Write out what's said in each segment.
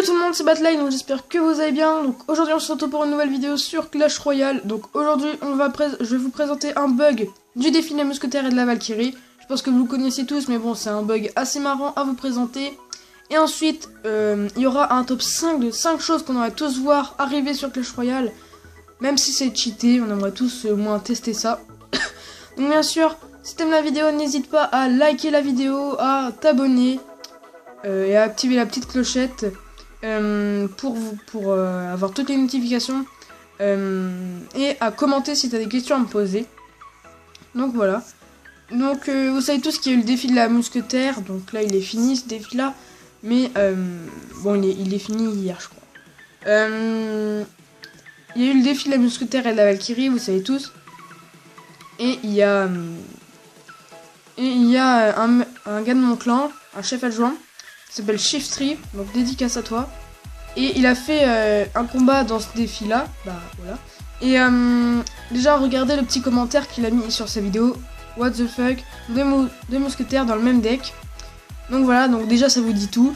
Salut tout le monde, c'est Batline, donc j'espère que vous allez bien. Donc aujourd'hui on se retrouve pour une nouvelle vidéo sur Clash Royale. Donc aujourd'hui je vais vous présenter un bug du défi de la mousquetaire et de la Valkyrie. Je pense que vous le connaissez tous, mais bon, c'est un bug assez marrant à vous présenter. Et ensuite, il y aura un top 5 de 5 choses qu'on aimerait tous voir arriver sur Clash Royale. Même si c'est cheaté, on aimerait tous au moins tester ça. Donc bien sûr, si t'aimes la vidéo, n'hésite pas à liker la vidéo, à t'abonner et à activer la petite clochette pour avoir toutes les notifications et à commenter si t'as des questions à me poser. Donc voilà. Donc vous savez tous qu'il y a eu le défi de la mousquetaire. Donc là il est fini ce défi là. Mais bon il est fini hier je crois. Il y a eu le défi de la mousquetaire et de la Valkyrie, vous savez tous. Et il y a un gars de mon clan, un chef adjoint, qui s'appelle Shift3, donc dédicace à toi. Et il a fait un combat dans ce défi là, bah voilà. Et déjà regardez le petit commentaire qu'il a mis sur sa vidéo. What the fuck, deux mousquetaires dans le même deck. Donc voilà, donc déjà ça vous dit tout.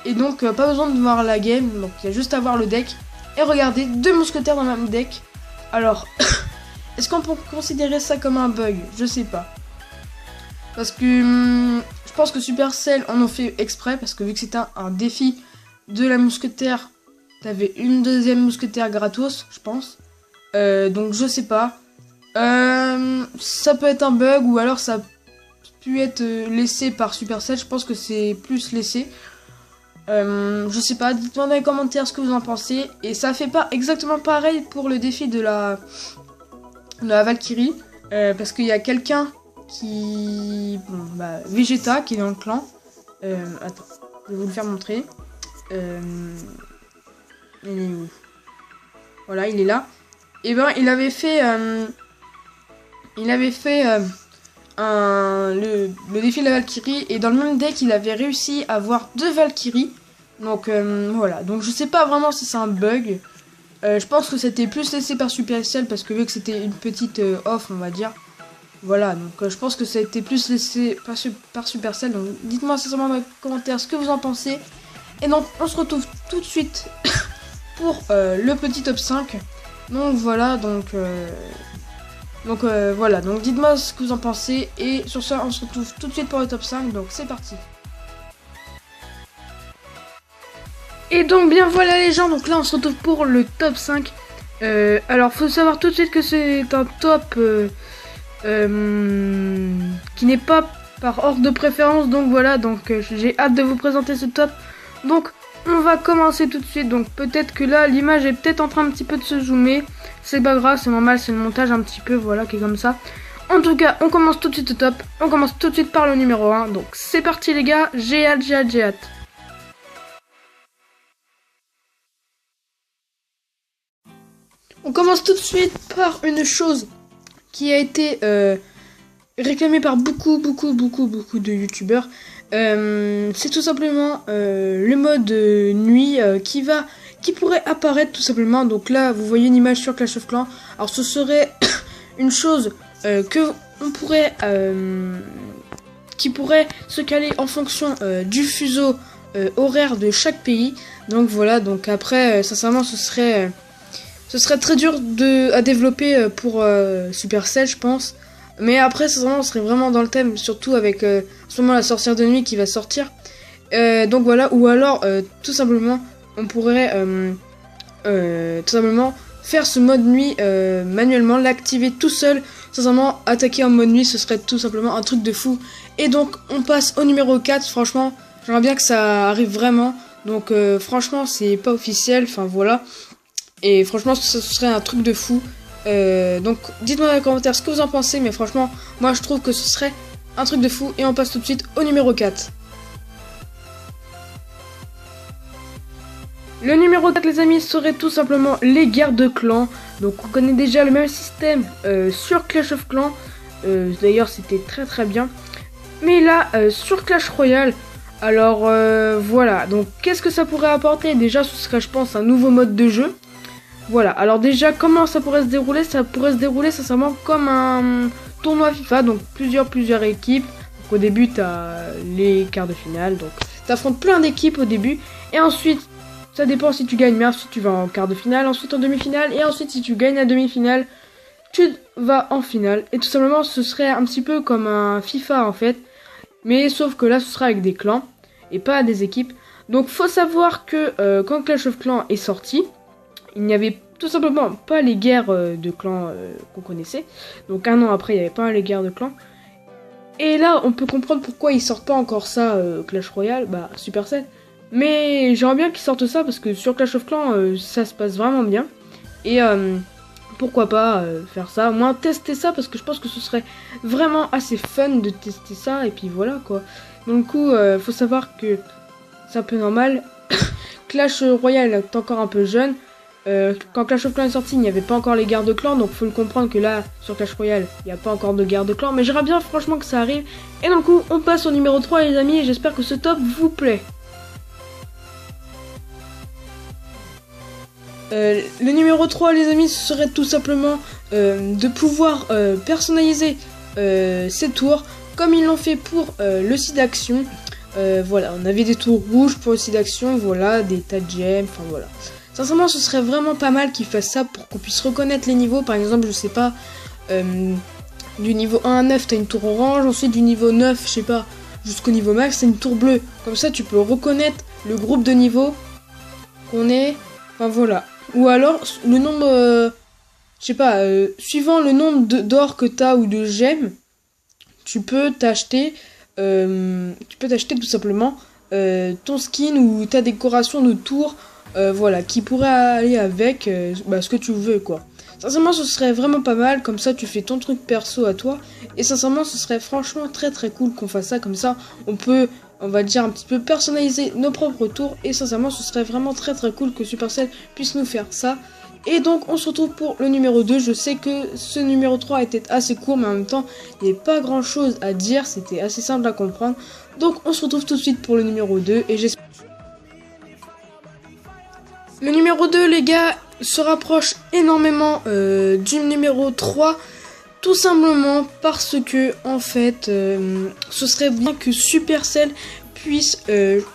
Et donc pas besoin de voir la game, donc il y a juste à voir le deck. Et regardez, deux mousquetaires dans le même deck. Alors, est-ce qu'on peut considérer ça comme un bug? Je sais pas. Parce que je pense que Supercell en ont fait exprès, parce que vu que c'était un défi de la mousquetaire, t'avais une deuxième mousquetaire gratos, je pense. Donc je sais pas. Ça peut être un bug, ou alors ça a pu être laissé par Supercell. Je pense que c'est plus laissé. Je sais pas, dites-moi dans les commentaires ce que vous en pensez. Et ça fait pas exactement pareil pour le défi de la Valkyrie. Parce qu'il y a quelqu'un qui... Bon, bah, Vegeta qui est dans le clan. Attends, je vais vous le faire montrer. Il est où? Voilà, il est là. Et ben, il avait fait le défi de la Valkyrie. Et dans le même deck, il avait réussi à avoir deux Valkyries. Donc, voilà. Donc, je sais pas vraiment si c'est un bug. Je pense que c'était plus laissé par Supercell. Parce que vu que c'était une petite off, on va dire. Voilà, donc je pense que ça a été plus laissé par Supercell. Donc dites-moi sincèrement dans les commentaires ce que vous en pensez. Et donc on se retrouve tout de suite pour le petit top 5. Donc voilà, voilà, donc dites-moi ce que vous en pensez. Et sur ça on se retrouve tout de suite pour le top 5. Donc c'est parti. Et donc bien voilà les gens, donc là on se retrouve pour le top 5. Alors faut savoir tout de suite que c'est un top qui n'est pas par ordre de préférence, donc voilà, donc j'ai hâte de vous présenter ce top. Donc on va commencer tout de suite. Donc peut-être que là l'image est peut-être en train un petit peu de se zoomer, c'est pas grave, c'est normal, c'est le montage un petit peu, voilà, qui est comme ça. En tout cas on commence tout de suite au top, on commence tout de suite par le numéro 1. Donc c'est parti les gars, j'ai hâte. On commence tout de suite par une chose qui a été réclamé par beaucoup de youtubeurs. C'est tout simplement le mode nuit qui pourrait apparaître tout simplement. Donc là vous voyez une image sur Clash of Clans. Alors ce serait une chose que on pourrait qui pourrait se caler en fonction du fuseau horaire de chaque pays. Donc voilà, donc après sincèrement ce serait très dur à développer pour Supercell, je pense. Mais après, on serait vraiment dans le thème, surtout avec en ce moment la sorcière de nuit qui va sortir. Donc voilà, ou alors tout simplement, on pourrait tout simplement faire ce mode nuit manuellement, l'activer tout seul. Sincèrement, attaquer en mode nuit, ce serait tout simplement un truc de fou. Et donc, on passe au numéro 4. Franchement, j'aimerais bien que ça arrive vraiment. Donc franchement, c'est pas officiel, enfin voilà. Et franchement ce serait un truc de fou. Donc dites-moi dans les commentaires ce que vous en pensez. Mais franchement moi je trouve que ce serait un truc de fou. Et on passe tout de suite au numéro 4. Le numéro 4 les amis serait tout simplement les guerres de clans. Donc on connaît déjà le même système sur Clash of Clans. D'ailleurs c'était très bien. Mais là sur Clash Royale, alors voilà, donc qu'est-ce que ça pourrait apporter? Déjà ce serait je pense un nouveau mode de jeu. Voilà, alors déjà comment ça pourrait se dérouler? Ça pourrait se dérouler sincèrement comme un tournoi FIFA, donc plusieurs équipes. Donc au début t'as les quarts de finale, donc t'affrontes plein d'équipes au début. Et ensuite Ça dépend si tu gagnes, mais ensuite tu vas en quart de finale, ensuite en demi-finale, et ensuite si tu gagnes la demi-finale, tu vas en finale. Et tout simplement, ce serait un petit peu comme un FIFA en fait, mais sauf que là, ce sera avec des clans, et pas des équipes. Donc faut savoir que quand Clash of Clans est sorti, il n'y avait tout simplement pas les guerres de clans qu'on connaissait. Donc un an après, il n'y avait pas les guerres de clans. Et là, on peut comprendre pourquoi ils sortent pas encore ça, Clash Royale, bah Supercell. Mais j'aimerais bien qu'ils sortent ça parce que sur Clash of Clans, ça se passe vraiment bien. Et pourquoi pas faire ça, au moins tester ça parce que je pense que ce serait vraiment assez fun de tester ça. Et puis voilà quoi. Donc du coup, faut savoir que c'est un peu normal. Clash Royale est encore un peu jeune. Quand Clash of Clans est sorti, il n'y avait pas encore les guerres de clans, donc faut le comprendre que là, sur Clash Royale, il n'y a pas encore de guerre de clans, mais j'aimerais bien franchement que ça arrive. Et donc, on passe au numéro 3 les amis, et j'espère que ce top vous plaît. Le numéro 3 les amis, ce serait tout simplement de pouvoir personnaliser ces tours, comme ils l'ont fait pour le site d'action. Voilà, on avait des tours rouges pour le site d'action, voilà, des tas de gemmes, enfin voilà. Sincèrement, ce serait vraiment pas mal qu'ils fassent ça pour qu'on puisse reconnaître les niveaux. Par exemple, je sais pas, du niveau 1 à 9, t'as une tour orange. Ensuite, du niveau 9, je sais pas, jusqu'au niveau max, c'est une tour bleue. Comme ça, tu peux reconnaître le groupe de niveaux qu'on est. Enfin, voilà. Ou alors, le nombre, je sais pas, suivant le nombre d'or que t'as ou de gemmes, tu peux t'acheter tout simplement ton skin ou ta décoration de tour. Voilà, qui pourrait aller avec ce que tu veux quoi. Sincèrement, ce serait vraiment pas mal, comme ça tu fais ton truc perso à toi. Et sincèrement, ce serait franchement très très cool qu'on fasse ça, comme ça on peut, on va dire un petit peu personnaliser nos propres tours. Et sincèrement, ce serait vraiment très très cool que Supercell puisse nous faire ça. Et donc on se retrouve pour le numéro 2. Je sais que ce numéro 3 était assez court, mais en même temps il n'y avait pas grand chose à dire, c'était assez simple à comprendre. Donc on se retrouve tout de suite pour le numéro 2 et j'espère. Le numéro 2 les gars se rapproche énormément du numéro 3. Tout simplement parce que en fait ce serait bien que Supercell puisse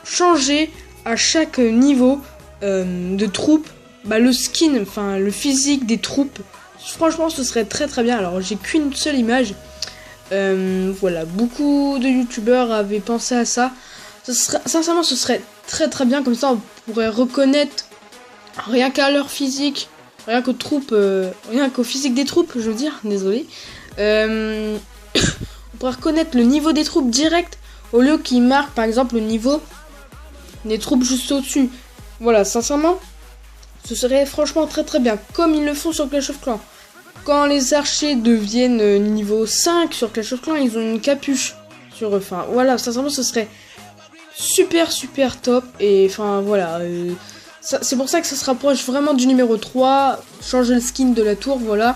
changer à chaque niveau de troupe le skin, enfin le physique des troupes. Franchement ce serait très très bien. Alors j'ai qu'une seule image. Voilà, beaucoup de youtubeurs avaient pensé à ça. Sincèrement ce serait très très bien, comme ça on pourrait reconnaître rien qu'à leur physique, rien qu'aux troupes, rien qu'au physique des troupes, je veux dire, désolé. On pourrait reconnaître le niveau des troupes direct au lieu qu'ils marquent par exemple le niveau des troupes juste au-dessus. Voilà, sincèrement, ce serait franchement très très bien, comme ils le font sur Clash of Clans. Quand les archers deviennent niveau 5 sur Clash of Clans, ils ont une capuche sur eux. Enfin, voilà, sincèrement, ce serait super super top. Et enfin, voilà. C'est pour ça que ça se rapproche vraiment du numéro 3. Changer le skin de la tour, voilà.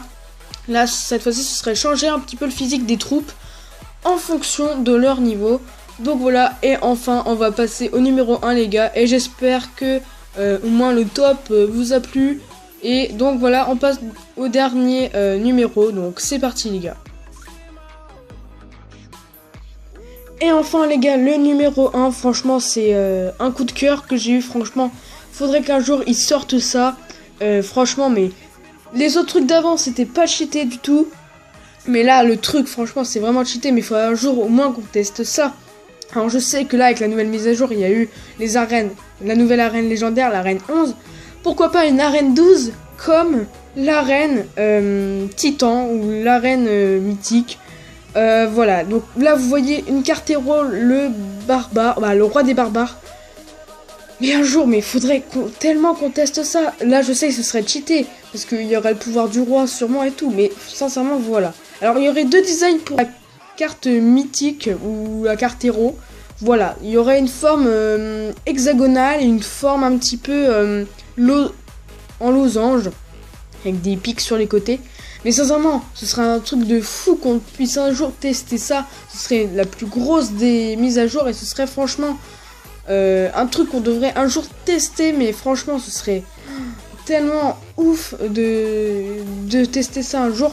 Là, cette fois-ci, ce serait changer un petit peu le physique des troupes en fonction de leur niveau. Donc voilà, et enfin, on va passer au numéro 1, les gars. Et j'espère que au moins le top vous a plu. Et donc voilà, on passe au dernier numéro. Donc c'est parti, les gars. Et enfin, les gars, le numéro 1, franchement, c'est un coup de cœur que j'ai eu, franchement. Faudrait qu'un jour ils sortent ça. Franchement, mais les autres trucs d'avant c'était pas cheaté du tout. Mais là, le truc, franchement, c'est vraiment cheaté. Mais il faudrait un jour au moins qu'on teste ça. Alors, je sais que là, avec la nouvelle mise à jour, il y a eu les arènes. La nouvelle arène légendaire, l'arène 11. Pourquoi pas une arène 12 comme l'arène Titan ou l'arène mythique. Voilà, donc là, vous voyez une carte héros, le barbare, le roi des barbares. Mais un jour, mais il faudrait tellement qu'on teste ça. Là, je sais que ce serait cheaté, parce qu'il y aurait le pouvoir du roi sûrement et tout. Mais sincèrement, voilà. Alors, il y aurait deux designs pour la carte mythique ou la carte héros. Voilà, il y aurait une forme hexagonale et une forme un petit peu en losange, avec des pics sur les côtés. Mais sincèrement, ce serait un truc de fou qu'on puisse un jour tester ça. Ce serait la plus grosse des mises à jour et ce serait franchement... un truc qu'on devrait un jour tester, mais franchement ce serait tellement ouf de tester ça un jour.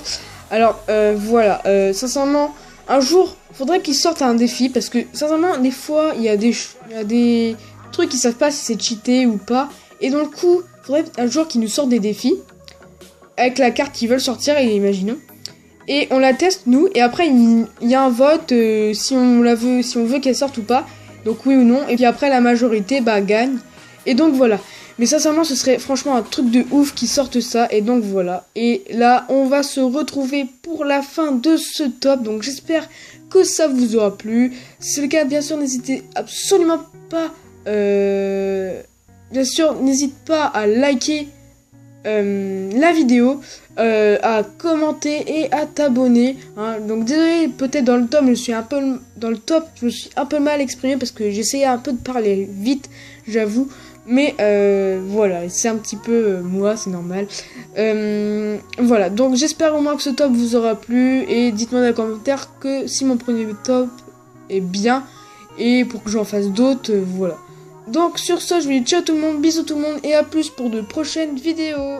Alors voilà, sincèrement un jour faudrait qu'ils sortent un défi, parce que sincèrement des fois il y a des trucs qui savent pas si c'est cheaté ou pas, Et donc, du coup, faudrait un jour qu'ils nous sortent des défis avec la carte qu'ils veulent sortir, et imaginons. Et on la teste, nous, et après, il y a un vote si on veut qu'elle sorte ou pas. Donc, oui ou non. Et puis après, la majorité, gagne. Et donc, voilà. Mais sincèrement, ce serait franchement un truc de ouf qui sorte ça. Et donc, voilà. Et là, on va se retrouver pour la fin de ce top. Donc, j'espère que ça vous aura plu. Si c'est le cas, bien sûr, n'hésitez absolument pas... bien sûr, n'hésite pas à liker la vidéo, à commenter et à t'abonner. Hein. Donc désolé, peut-être dans le top, je me suis un peu mal exprimé parce que j'essayais un peu de parler vite, j'avoue. Mais voilà, c'est un petit peu moi, c'est normal. Voilà, donc j'espère au moins que ce top vous aura plu. Et dites-moi dans les commentaires que si mon premier top est bien. Et pour que j'en fasse d'autres, voilà. Donc sur ce, je vous dis ciao tout le monde, bisous tout le monde et à plus pour de prochaines vidéos.